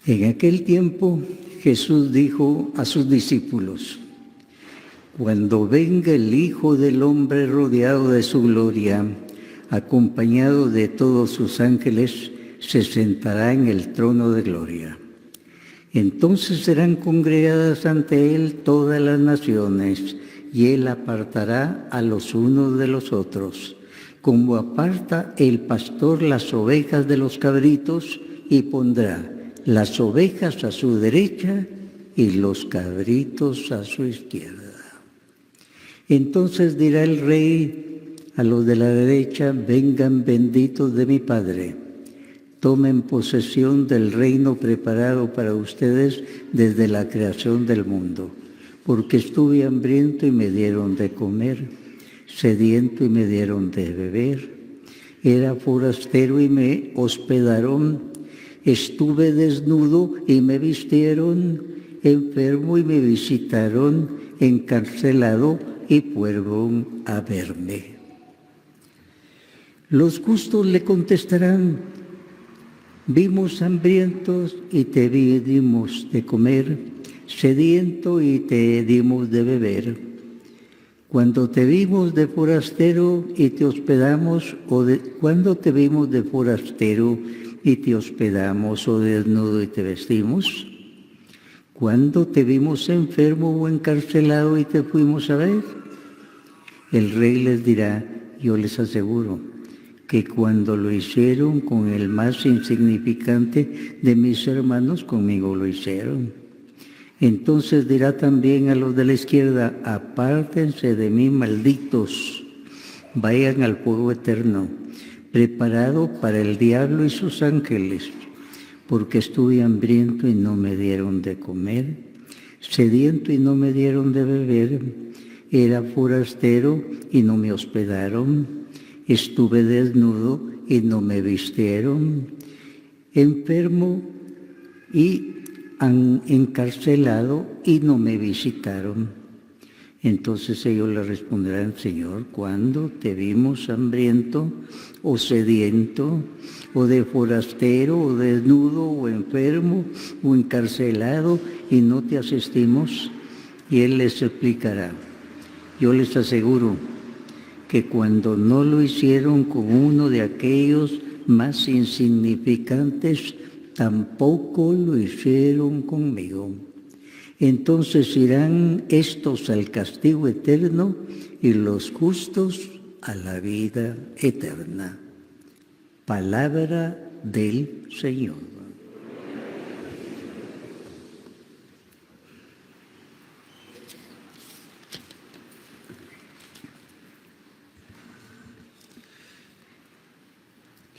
En aquel tiempo Jesús dijo a sus discípulos: cuando venga el Hijo del Hombre rodeado de su gloria, acompañado de todos sus ángeles, se sentará en el trono de gloria. Entonces serán congregadas ante Él todas las naciones, y Él apartará a los unos de los otros, como aparta el pastor las ovejas de los cabritos, y pondrá las ovejas a su derecha y los cabritos a su izquierda. Entonces dirá el Rey a los de la derecha: vengan benditos de mi Padre, tomen posesión del reino preparado para ustedes desde la creación del mundo, porque estuve hambriento y me dieron de comer, sediento y me dieron de beber, era forastero y me hospedaron, estuve desnudo y me vistieron, enfermo y me visitaron, encarcelado y fueron a verme. Los justos le contestarán: vimos hambrientos y te dimos de comer, sediento y te dimos de beber. Cuando te vimos de forastero y te hospedamos, cuando te vimos de forastero y te hospedamos, o desnudo y te vestimos. Cuando te vimos enfermo o encarcelado y te fuimos a ver. El Rey les dirá: yo les aseguro que cuando lo hicieron con el más insignificante de mis hermanos, conmigo lo hicieron. Entonces dirá también a los de la izquierda: apártense de mí, malditos, vayan al fuego eterno, preparado para el diablo y sus ángeles, porque estuve hambriento y no me dieron de comer, sediento y no me dieron de beber, era forastero y no me hospedaron, estuve desnudo y no me vistieron, enfermo y encarcelado y no me visitaron. Entonces ellos le responderán: Señor, ¿cuándo te vimos hambriento o sediento, o de forastero, o desnudo, o enfermo, o encarcelado, y no te asistimos? Y Él les explicará: yo les aseguro que cuando no lo hicieron con uno de aquellos más insignificantes, tampoco lo hicieron conmigo. Entonces irán estos al castigo eterno y los justos a la vida eterna. Palabra del Señor.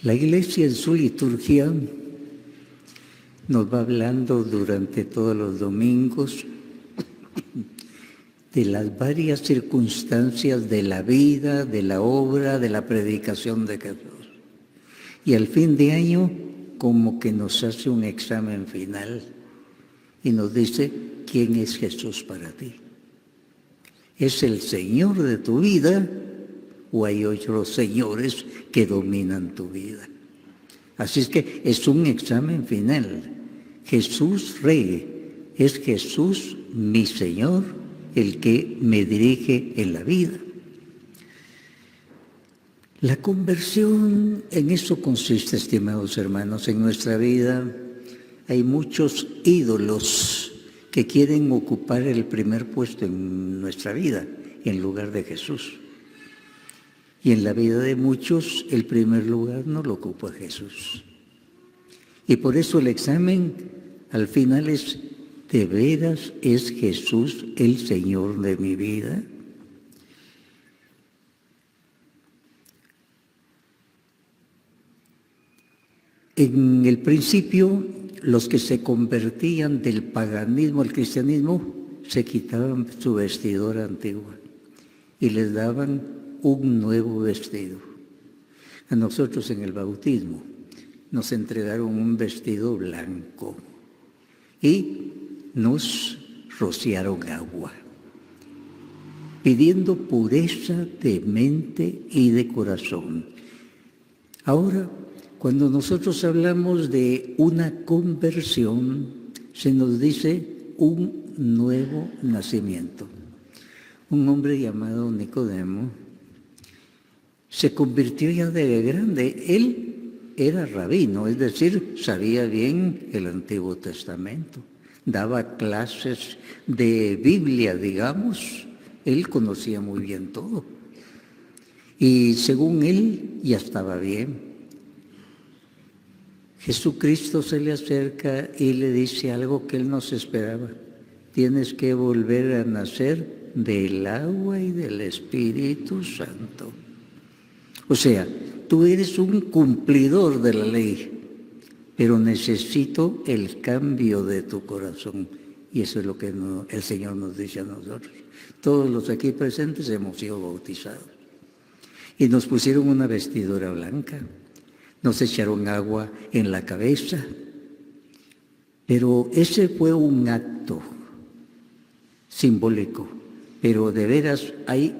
La Iglesia en su liturgia nos va hablando durante todos los domingos de las varias circunstancias de la vida, de la obra, de la predicación de Jesús. Y al fin de año, como que nos hace un examen final y nos dice: ¿quién es Jesús para ti? ¿Es el Señor de tu vida o hay otros señores que dominan tu vida? Así es que es un examen final. Jesús Rey, es Jesús mi Señor, el que me dirige en la vida. La conversión, en eso consiste, estimados hermanos. En nuestra vida hay muchos ídolos que quieren ocupar el primer puesto en nuestra vida, en lugar de Jesús. Y en la vida de muchos, el primer lugar no lo ocupa Jesús. Y por eso el examen al final es: ¿de veras es Jesús el Señor de mi vida? En el principio, los que se convertían del paganismo al cristianismo se quitaban su vestidura antigua y les daban un nuevo vestido. A nosotros en el bautismo nos entregaron un vestido blanco y nos rociaron agua, pidiendo pureza de mente y de corazón. Ahora, Cuando nosotros hablamos de una conversión, se nos dice un nuevo nacimiento. Un hombre llamado Nicodemo se convirtió ya de grande. Él era rabino, es decir, sabía bien el Antiguo Testamento. Daba clases de Biblia, digamos. Él conocía muy bien todo. Y según él, ya estaba bien. Jesucristo se le acerca y le dice algo que él no se esperaba. Tienes que volver a nacer del agua y del Espíritu Santo. O sea, tú eres un cumplidor de la ley, pero necesito el cambio de tu corazón. Y eso es lo que el Señor nos dice a nosotros. Todos los aquí presentes hemos sido bautizados. Y nos pusieron una vestidura blanca. Nos echaron agua en la cabeza, pero ese fue un acto simbólico, pero de veras hay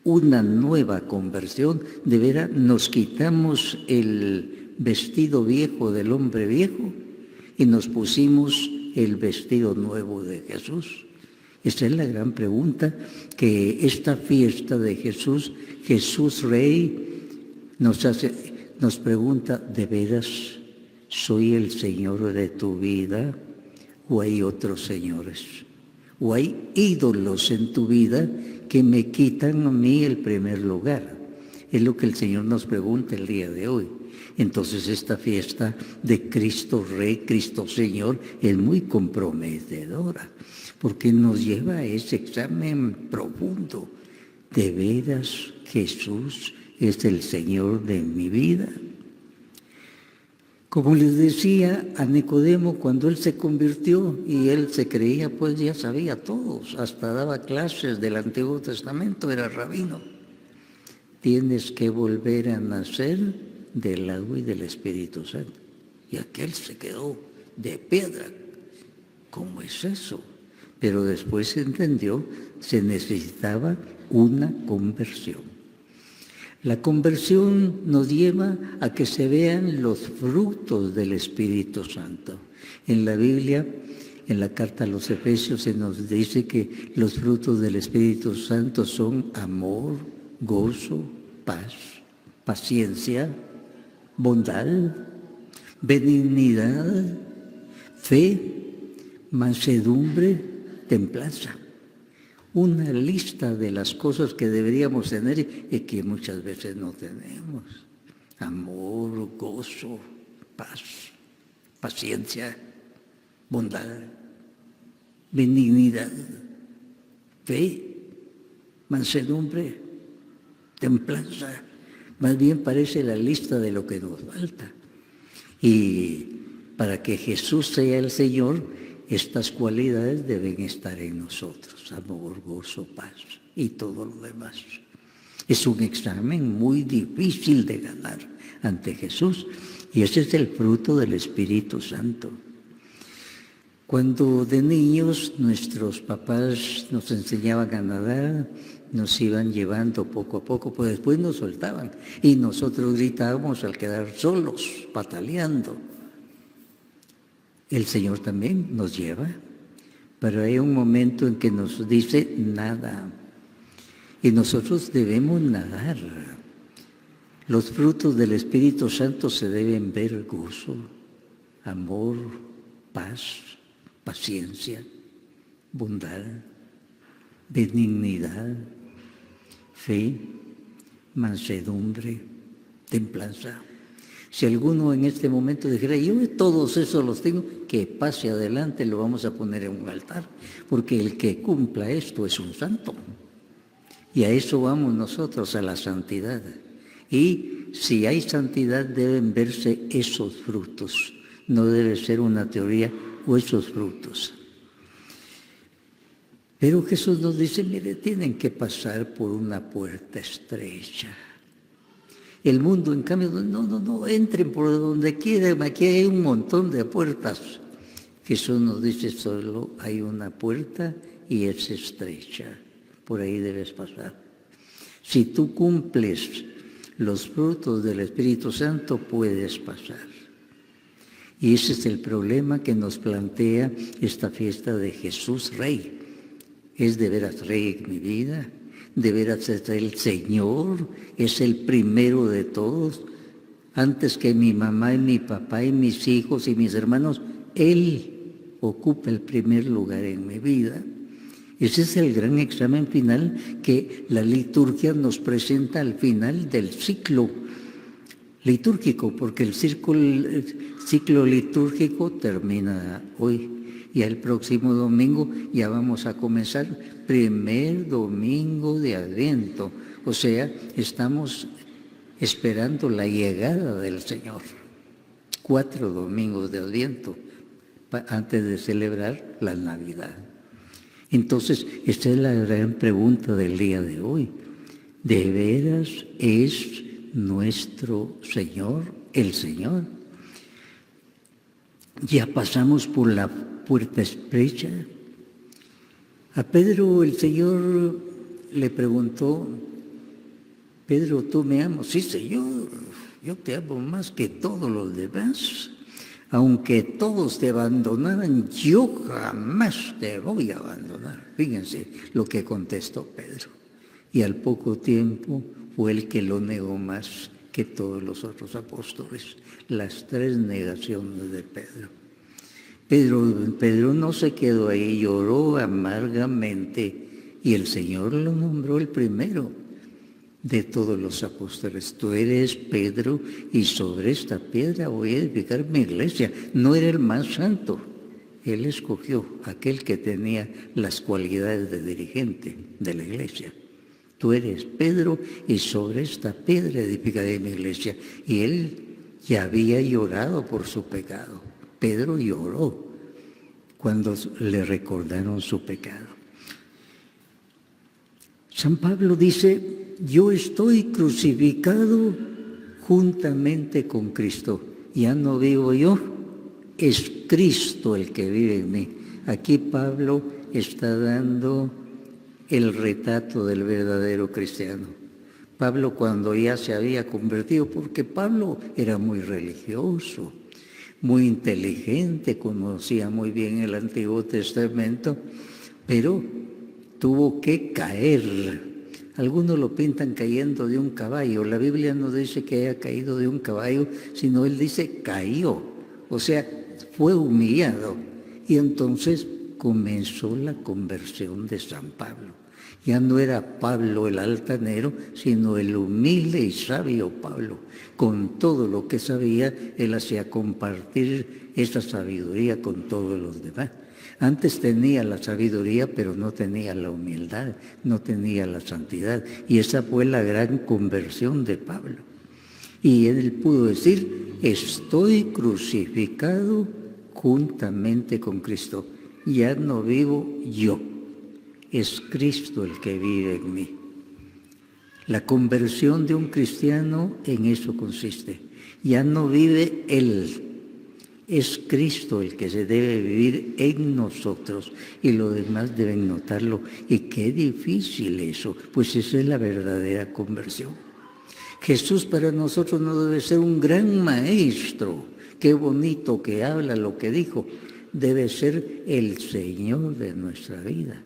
una nueva conversión, de veras nos quitamos el vestido viejo del hombre viejo y nos pusimos el vestido nuevo de Jesús. Esa es la gran pregunta que esta fiesta de Jesús, Jesús Rey, nos pregunta, ¿de veras soy el Señor de tu vida o hay otros señores? ¿O hay ídolos en tu vida que me quitan a mí el primer lugar? Es lo que el Señor nos pregunta el día de hoy. Entonces esta fiesta de Cristo Rey, Cristo Señor, es muy comprometedora, porque nos lleva a ese examen profundo. ¿De veras Jesús es el Señor de mi vida? Como les decía a Nicodemo, cuando él se convirtió y él se creía, pues ya sabía todos, hasta daba clases del Antiguo Testamento, era rabino. Tienes que volver a nacer del agua y del Espíritu Santo. Y aquel se quedó de piedra. ¿Cómo es eso? Pero después entendió, se necesitaba una conversión. La conversión nos lleva a que se vean los frutos del Espíritu Santo. En la Biblia, en la carta a los Efesios, se nos dice que los frutos del Espíritu Santo son amor, gozo, paz, paciencia, bondad, benignidad, fe, mansedumbre, templanza. Una lista de las cosas que deberíamos tener y que muchas veces no tenemos. Amor, gozo, paz, paciencia, bondad, benignidad, fe, mansedumbre, templanza. Más bien parece la lista de lo que nos falta. Y para que Jesús sea el Señor, estas cualidades deben estar en nosotros, amor, gozo, paz y todo lo demás. Es un examen muy difícil de ganar ante Jesús y ese es el fruto del Espíritu Santo. Cuando de niños nuestros papás nos enseñaban a nadar, nos iban llevando poco a poco, pues después nos soltaban y nosotros gritábamos al quedar solos, pataleando. El Señor también nos lleva, pero hay un momento en que nos dice nada y nosotros debemos nadar. Los frutos del Espíritu Santo se deben ver: gozo, amor, paz, paciencia, bondad, benignidad, fe, mansedumbre, templanza. Si alguno en este momento dijera, yo todos esos los tengo, que pase adelante, lo vamos a poner en un altar, porque el que cumpla esto es un santo. Y a eso vamos nosotros, a la santidad. Y si hay santidad deben verse esos frutos, no debe ser una teoría o esos frutos. Pero Jesús nos dice, mire, tienen que pasar por una puerta estrecha. El mundo, en cambio, no, entren por donde quieran, aquí hay un montón de puertas. Jesús nos dice, solo hay una puerta y es estrecha, por ahí debes pasar. Si tú cumples los frutos del Espíritu Santo, puedes pasar. Y ese es el problema que nos plantea esta fiesta de Jesús Rey. ¿Es de veras Rey en mi vida? ¿De veras es el Señor? ¿Es el primero de todos? Antes que mi mamá y mi papá y mis hijos y mis hermanos, Él ocupa el primer lugar en mi vida. Ese es el gran examen final que la liturgia nos presenta al final del ciclo litúrgico, porque el ciclo litúrgico termina hoy. Y el próximo domingo ya vamos a comenzar primer domingo de Adviento. O sea, estamos esperando la llegada del Señor. 4 domingos de Adviento antes de celebrar la Navidad. Entonces, esta es la gran pregunta del día de hoy. ¿De veras es nuestro Señor el Señor? Ya pasamos por la puerta estrecha. A Pedro el Señor le preguntó: Pedro, ¿tú me amas? Sí, Señor, yo te amo más que todos los demás. Aunque todos te abandonaran, yo jamás te voy a abandonar. Fíjense lo que contestó Pedro. Y al poco tiempo fue el que lo negó más que todos los otros apóstoles. Las 3 negaciones de Pedro. Pedro no se quedó ahí, lloró amargamente y el Señor lo nombró el primero de todos los apóstoles. Tú eres Pedro y sobre esta piedra voy a edificar mi iglesia. No era el más santo. Él escogió aquel que tenía las cualidades de dirigente de la iglesia. Tú eres Pedro y sobre esta piedra edificaré mi iglesia. Y él ya había llorado por su pecado. Pedro lloró cuando le recordaron su pecado. San Pablo dice: yo estoy crucificado juntamente con Cristo. Ya no vivo yo, es Cristo el que vive en mí. Aquí Pablo está dando el retrato del verdadero cristiano. Pablo, cuando ya se había convertido, porque Pablo era muy religioso, muy inteligente, conocía muy bien el Antiguo Testamento, pero tuvo que caer. Algunos lo pintan cayendo de un caballo. La Biblia no dice que haya caído de un caballo, sino él dice cayó. O sea, fue humillado. Y entonces comenzó la conversión de San Pablo. Ya no era Pablo el altanero, sino el humilde y sabio Pablo. Con todo lo que sabía, él hacía compartir esa sabiduría con todos los demás. Antes tenía la sabiduría, pero no tenía la humildad, no tenía la santidad. Y esa fue la gran conversión de Pablo. Y él pudo decir: estoy crucificado juntamente con Cristo. Ya no vivo yo, es Cristo el que vive en mí. La conversión de un cristiano en eso consiste. Ya no vive él. Es Cristo el que se debe vivir en nosotros y los demás deben notarlo. Y qué difícil eso, pues esa es la verdadera conversión. Jesús para nosotros no debe ser un gran maestro, qué bonito que habla lo que dijo. Debe ser el Señor de nuestra vida,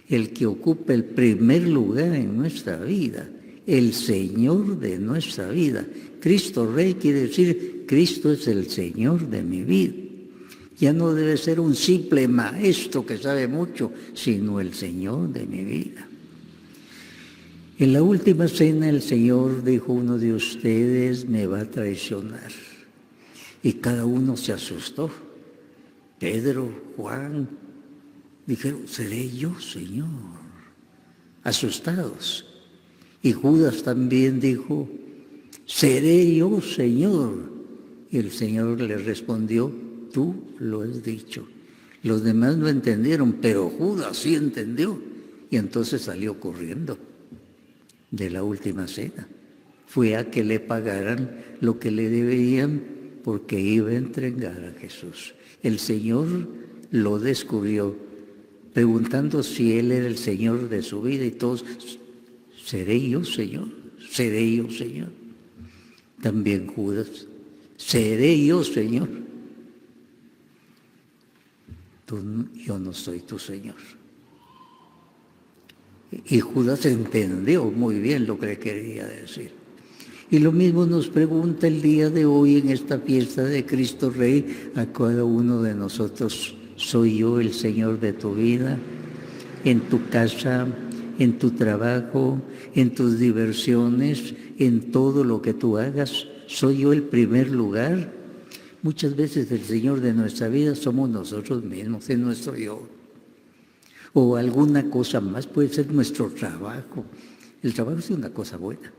el que ocupa el primer lugar en nuestra vida, el Señor de nuestra vida. Cristo Rey quiere decir: Cristo es el Señor de mi vida. Ya no debe ser un simple maestro que sabe mucho, sino el Señor de mi vida. En la última cena el Señor dijo: uno de ustedes me va a traicionar. Y cada uno se asustó. Pedro, Juan, dijeron: ¿seré yo, Señor? Asustados. Y Judas también dijo: ¿seré yo, Señor? Y el Señor le respondió: tú lo has dicho. Los demás no entendieron, pero Judas sí entendió. Y entonces salió corriendo de la última cena. Fue a que le pagaran lo que le debían, porque iba a entregar a Jesús. El Señor lo descubrió, preguntando si Él era el Señor de su vida, y todos: ¿seré yo, Señor? ¿Seré yo, Señor? También Judas, seré yo, Señor. Yo no soy tu Señor. Y Judas entendió muy bien lo que le quería decir. Y lo mismo nos pregunta el día de hoy en esta fiesta de Cristo Rey a cada uno de nosotros. ¿Soy yo el Señor de tu vida? En tu casa, en tu trabajo, en tus diversiones, en todo lo que tú hagas. ¿Soy yo el primer lugar? Muchas veces el Señor de nuestra vida somos nosotros mismos, es nuestro yo. O alguna cosa más, puede ser nuestro trabajo. El trabajo es una cosa buena,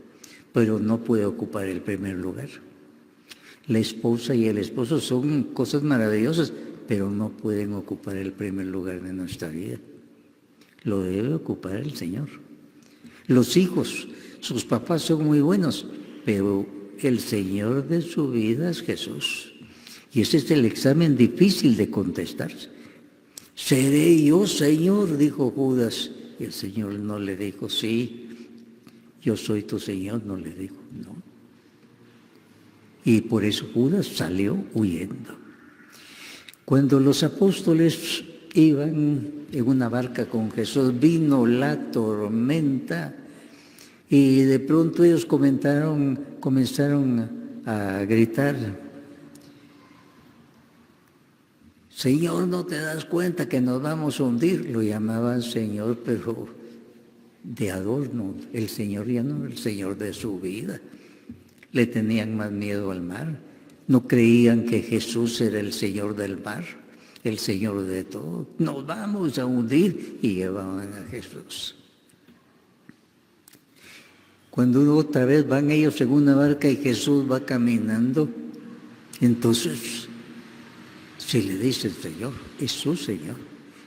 pero no puede ocupar el primer lugar. La esposa y el esposo son cosas maravillosas, pero no pueden ocupar el primer lugar de nuestra vida. Lo debe ocupar el Señor. Los hijos, sus papás son muy buenos, pero el Señor de su vida es Jesús. Y ese es el examen difícil de contestarse. ¿Seré yo, Señor?, dijo Judas. Y el Señor no le dijo, sí, yo soy tu Señor, no le dijo, no. Y por eso Judas salió huyendo. Cuando los apóstoles iban en una barca con Jesús, vino la tormenta y de pronto ellos comenzaron a gritar, Señor, ¿no te das cuenta que nos vamos a hundir? Lo llamaban Señor, pero de adorno. El Señor ya no era el Señor de su vida. Le tenían más miedo al mar. No creían que Jesús era el Señor del mar, el Señor de todo. Nos vamos a hundir, y llevaban a Jesús. Cuando otra vez van ellos en una barca y Jesús va caminando, entonces se le dice el Señor, es su Señor,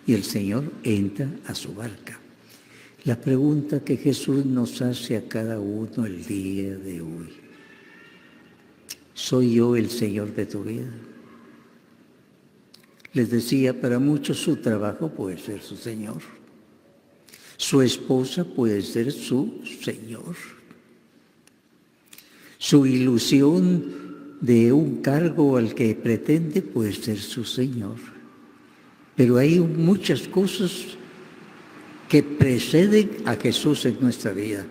y el Señor entra a su barca. La pregunta que Jesús nos hace a cada uno el día de hoy, ¿soy yo el Señor de tu vida? Les decía, para muchos su trabajo puede ser su Señor, su esposa puede ser su Señor, su ilusión de un cargo al que pretende puede ser su Señor. Pero hay muchas cosas que preceden a Jesús en nuestra vida.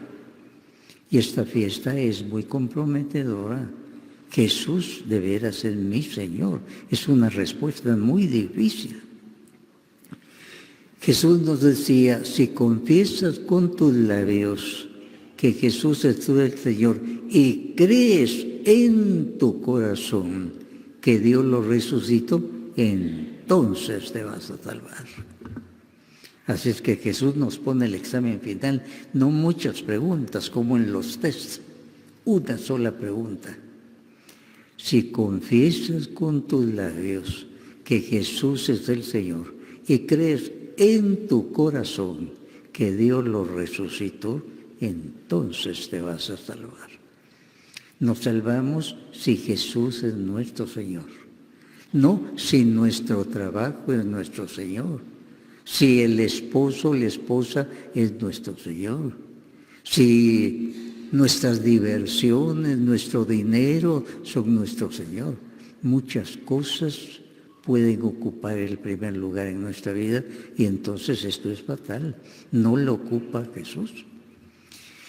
Y esta fiesta es muy comprometedora. Jesús deberá ser mi Señor. Es una respuesta muy difícil. Jesús nos decía, si confiesas con tus labios que Jesús es el Señor y crees en tu corazón que Dios lo resucitó, entonces te vas a salvar. Así es que Jesús nos pone el examen final, no muchas preguntas como en los tests, una sola pregunta. Si confiesas con tus labios que Jesús es el Señor y crees en tu corazón que Dios lo resucitó, entonces te vas a salvar. Nos salvamos si Jesús es nuestro Señor, no si nuestro trabajo es nuestro Señor, si el esposo o la esposa es nuestro Señor, si nuestras diversiones, nuestro dinero son nuestro Señor. Muchas cosas pueden ocupar el primer lugar en nuestra vida y entonces esto es fatal, no lo ocupa Jesús.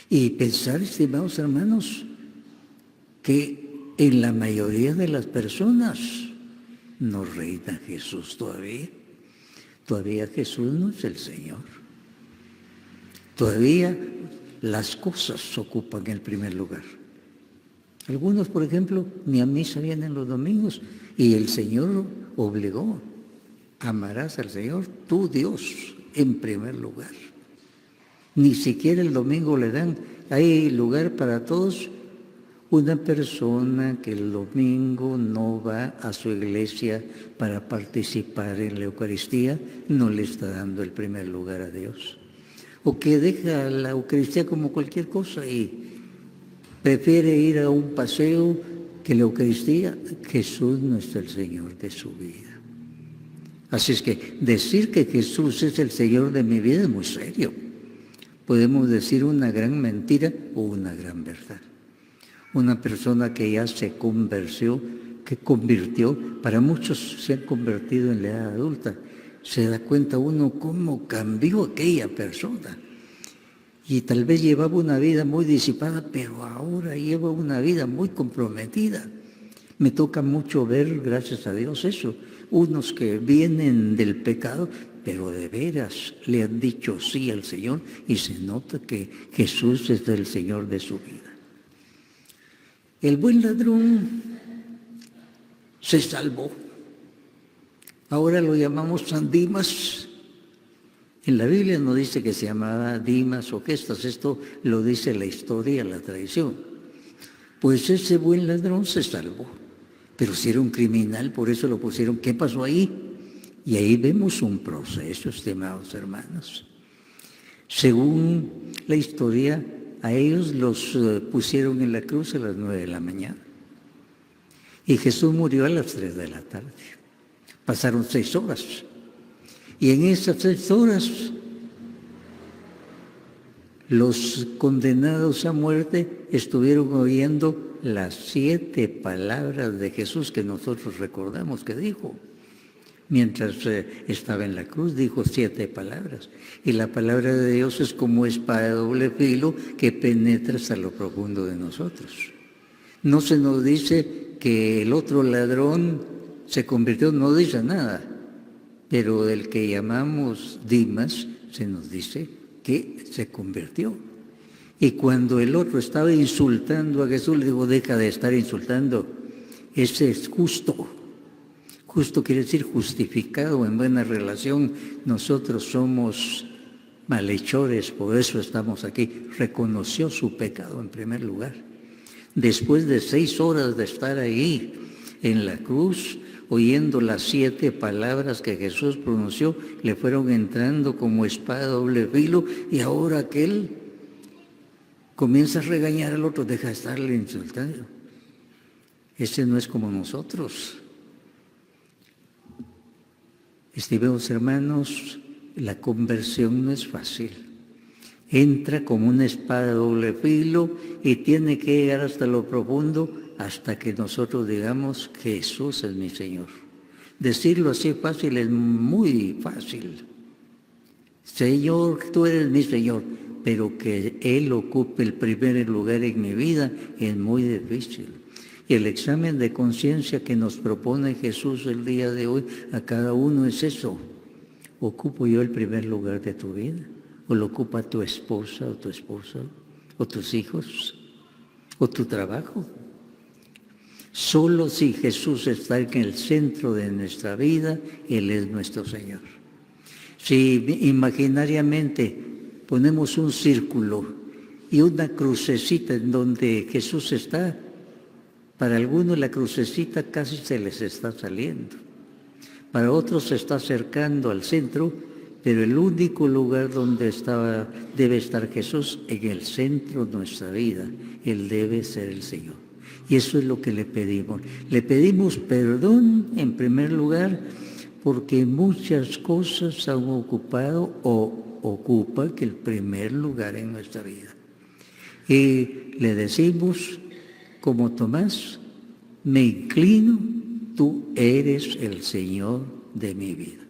Y pensar, estimados hermanos, que en la mayoría de las personas no reina Jesús todavía. Todavía Jesús no es el Señor. Todavía las cosas ocupan el primer lugar. Algunos, por ejemplo, ni a misa vienen los domingos y el Señor obligó, amarás al Señor, tu Dios, en primer lugar. Ni siquiera el domingo le dan, hay lugar para todos. Una persona que el domingo no va a su iglesia para participar en la Eucaristía, no le está dando el primer lugar a Dios. O que deja la Eucaristía como cualquier cosa y prefiere ir a un paseo que la Eucaristía. Jesús no es el Señor de su vida. Así es que decir que Jesús es el Señor de mi vida es muy serio. Podemos decir una gran mentira o una gran verdad. una persona que ya se convirtió, para muchos se han convertido en la edad adulta. Se da cuenta uno cómo cambió aquella persona. Y tal vez llevaba una vida muy disipada, pero ahora lleva una vida muy comprometida. Me toca mucho ver, gracias a Dios, eso. Unos que vienen del pecado, pero de veras le han dicho sí al Señor y se nota que Jesús es el Señor de su vida. El buen ladrón se salvó. Ahora lo llamamos San Dimas. En la Biblia no dice que se llamaba Dimas o Gestas, esto lo dice la historia, la tradición. Pues ese buen ladrón se salvó, pero si era un criminal, por eso lo pusieron. ¿Qué pasó ahí? Y ahí vemos un proceso, estimados hermanos. Según la historia, a ellos los pusieron en la cruz a las 9 de la mañana. Y Jesús murió a las 3 de la tarde. Pasaron 6 horas. Y en esas 6 horas, los condenados a muerte estuvieron oyendo las 7 palabras de Jesús que nosotros recordamos que dijo. Mientras estaba en la cruz, dijo 7 palabras. Y la palabra de Dios es como espada de doble filo que penetra hasta lo profundo de nosotros. No se nos dice que el otro ladrón se convirtió, no dice nada. Pero del que llamamos Dimas, se nos dice que se convirtió. Y cuando el otro estaba insultando a Jesús, le digo, deja de estar insultando. Ese es justo. Justo quiere decir justificado, en buena relación. Nosotros somos malhechores, por eso estamos aquí. Reconoció su pecado en primer lugar. Después de 6 horas de estar ahí en la cruz, oyendo las 7 palabras que Jesús pronunció, le fueron entrando como espada doble filo, y ahora aquel comienza a regañar al otro, deja de estarle insultando. Ese no es como nosotros. Estimados hermanos, la conversión no es fácil. Entra como una espada doble filo y tiene que llegar hasta lo profundo, hasta que nosotros digamos, Jesús es mi Señor. Decirlo así fácil es muy fácil. Señor, tú eres mi Señor, pero que Él ocupe el primer lugar en mi vida es muy difícil. Y el examen de conciencia que nos propone Jesús el día de hoy a cada uno es eso. ¿Ocupo yo el primer lugar de tu vida? ¿O lo ocupa tu esposa o tu esposo? ¿O tus hijos? ¿O tu trabajo? Solo si Jesús está en el centro de nuestra vida, Él es nuestro Señor. Si imaginariamente ponemos un círculo y una crucecita en donde Jesús está, para algunos la crucecita casi se les está saliendo. Para otros se está acercando al centro, pero el único lugar donde debe estar Jesús, en el centro de nuestra vida. Él debe ser el Señor. Y eso es lo que le pedimos. Le pedimos perdón en primer lugar porque muchas cosas han ocupado o ocupan el primer lugar en nuestra vida. Y le decimos, como Tomás, me inclino, tú eres el Señor de mi vida.